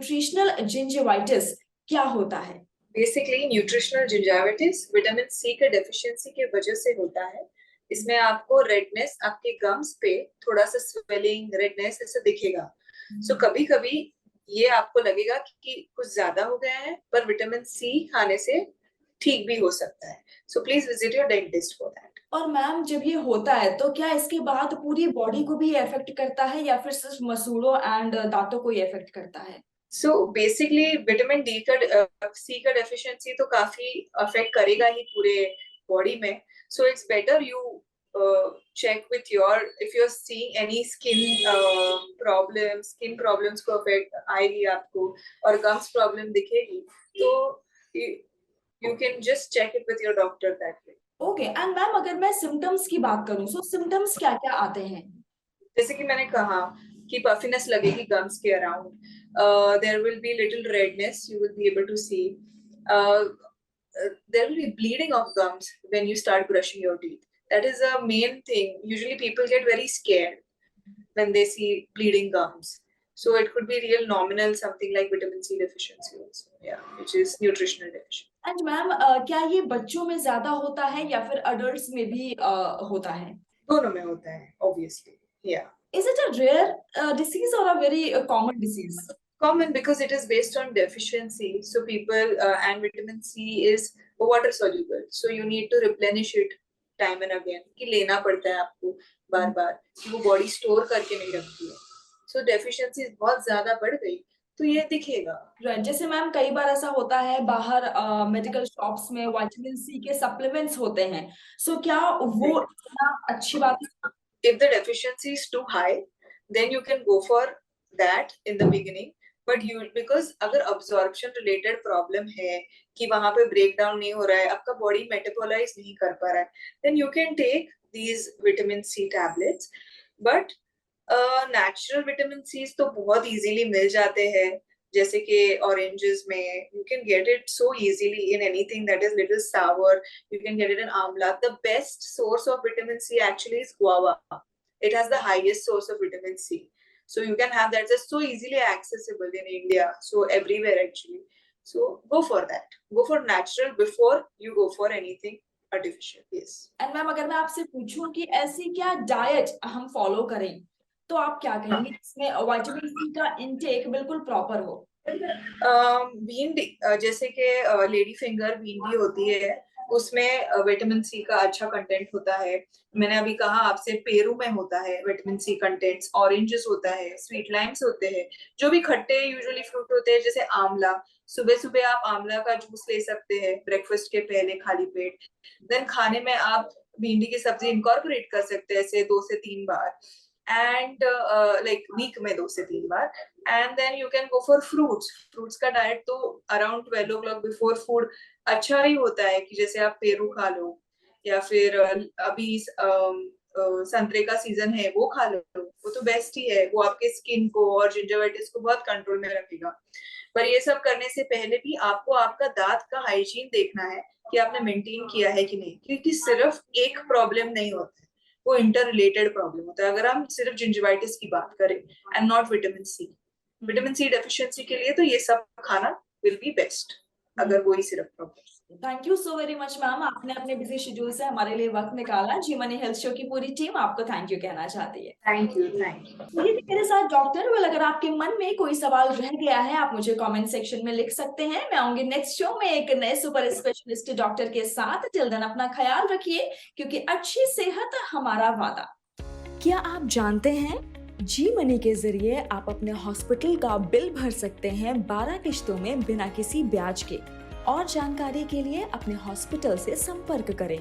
Nutritional gingivitis क्या होता है? बेसिकली न्यूट्रिशनल जिंजाइटिस विटामिन सी के डेफिशिएंसी की वजह से होता है। इसमें आपको रेडनेस आपके गम्स पे थोड़ा सा स्वेलिंग रेडनेस ऐसे दिखेगा। सो कभी कभी ये आपको लगेगा कि कुछ ज्यादा हो गया है, पर विटामिन सी खाने से ठीक भी हो सकता है। So please visit your dentist for that. और मैम जब ये होता है तो क्या इसके बाद पूरी बॉडी को भी इफेक्ट करता है या फिर सिर्फ मसूड़ों एंड दांतों को ही इफेक्ट करता है? सो बेसिकली विटामिन डी का सी का डेफिशिएंसी तो काफी अफेक्ट करेगा ही पूरे बॉडी में। So it's better you check with your if you're seeing any skin problems को अफेक्ट आएगी आपको और गम्स प्रॉब्लम दिखेगी तो you can just check it with your doctor that way. Okay and ma'am अगर मैं सिम्टम्स की बात करूं तो सिम्टम्स क्या क्या आते हैं? जैसे कि मैंने कहा कि पफिनेस लगेगी गम्स के around, there will be little redness you will be able to see, there will be bleeding of gums when you start brushing your teeth. That is a main thing. Usually people get very scared when they see bleeding gums. So it could be real nominal, something like vitamin C deficiency also, yeah, which is nutritional deficiency. And ma'am क्या ये बच्चों में ज्यादा होता है या फिर adults में भी होता है? दोनों में होता है, obviously, yeah. Is it a rare disease or a very common disease? Common because it is based on deficiency. So people and vitamin C is water soluble. So you need to replenish it time and again. कि लेना पड़ता है आपको बार बार कि वो body store करके नहीं रखती है. So deficiency बहुत ज्यादा बढ़ गई तो ये दिखेगा. Right. जैसे मैम कई बार ऐसा होता है बाहर मेडिकल शॉप्स में विटामिन सी के सप्लीमेंट्स होते हैं. सो क्या वो इतना अच्छी बात है? If the deficiency is too high, then you can go for that in the beginning. But you because अगर absorption related problem है कि वहां पे breakdown नहीं हो रहा है, आपका body metabolize नहीं कर पा रहा है, then you can take these vitamin C tablets. But natural vitamin C तो बहुत easily मिल जाते हैं, जैसे कि oranges में you can get it so easily in anything that is little sour. You can get it in amla. The best source of vitamin C actually is guava. It has the highest source of vitamin C. So you can have that just so easily accessible in India. So everywhere actually. So go for that. Go for natural before you go for anything artificial. Yes. And ma'am अगर मैं आपसे पूछूं कि ऐसी क्या diet हम follow करें तो आप क्या कहेंगे जिसमें विटामिन सी का इनटेक बिल्कुल प्रॉपर हो? भिंडी, जैसे कि लेडी फिंगर भिंडी होती है उसमें विटामिन सी का अच्छा कंटेंट होता है. मैंने अभी कहा आपसे पेरू में होता है विटामिन सी कंटेंट्स. ऑरेंजेस होता है, स्वीट लाइम्स होते हैं, जो भी खट्टे यूजुअली फ्रूट होते हैं जैसे आंवला. सुबह सुबह आप आंवला का जूस ले सकते हैं ब्रेकफास्ट के पहले खाली पेट. देन खाने में आप भिंडी की सब्जी इनकॉर्पोरेट कर सकते हैं ऐसे 2 से 3 बार एंड लाइक वीक में 2 से 3 बार. And then you can go for fruits का डाइट तो अराउंड 12 o'clock बिफोर फूड अच्छा ही होता है कि जैसे आप पेरू खा लो या फिर अभी संतरे का सीजन है वो खा लो, वो तो बेस्ट ही है. वो आपके स्किन को और जिंजरवाइटिस को बहुत कंट्रोल में रखेगा. पर ये सब करने से पहले भी आपको आपका दांत का हाइजीन देखना है कि आपने मेंटेन किया है कि नहीं, क्योंकि सिर्फ एक प्रॉब्लम नहीं होता है, वो इंटर रिलेटेड प्रॉब्लम होता है. अगर हम सिर्फ जिंजरवाइटिस की बात करें and not vitamin C deficiency के लिए तो ये सब खाना विल बी बेस्ट अगर वो ही सिर्फ problem. Thank you so very much ma'am, आपने अपने बिजी शेड्यूल से हमारे लिए वक्त निकाला. जी मनी हेल्थ शो की पूरी टीम आपको थैंक यू कहना चाहती है. Thank you. ये मेरे साथ डॉक्टर वेल, अगर आपके मन में कोई सवाल रह गया है आप मुझे कमेंट सेक्शन में लिख सकते हैं. मैं आऊंगी नेक्स्ट शो में एक नए सुपर स्पेशलिस्ट डॉक्टर के साथ. टिल देन अपना ख्याल रखिए क्योंकि अच्छी सेहत हमारा वादा. क्या आप जानते हैं जी मनी के जरिए आप अपने हॉस्पिटल का बिल भर सकते हैं 12 किश्तों में बिना किसी ब्याज के. और जानकारी के लिए अपने हॉस्पिटल से संपर्क करें.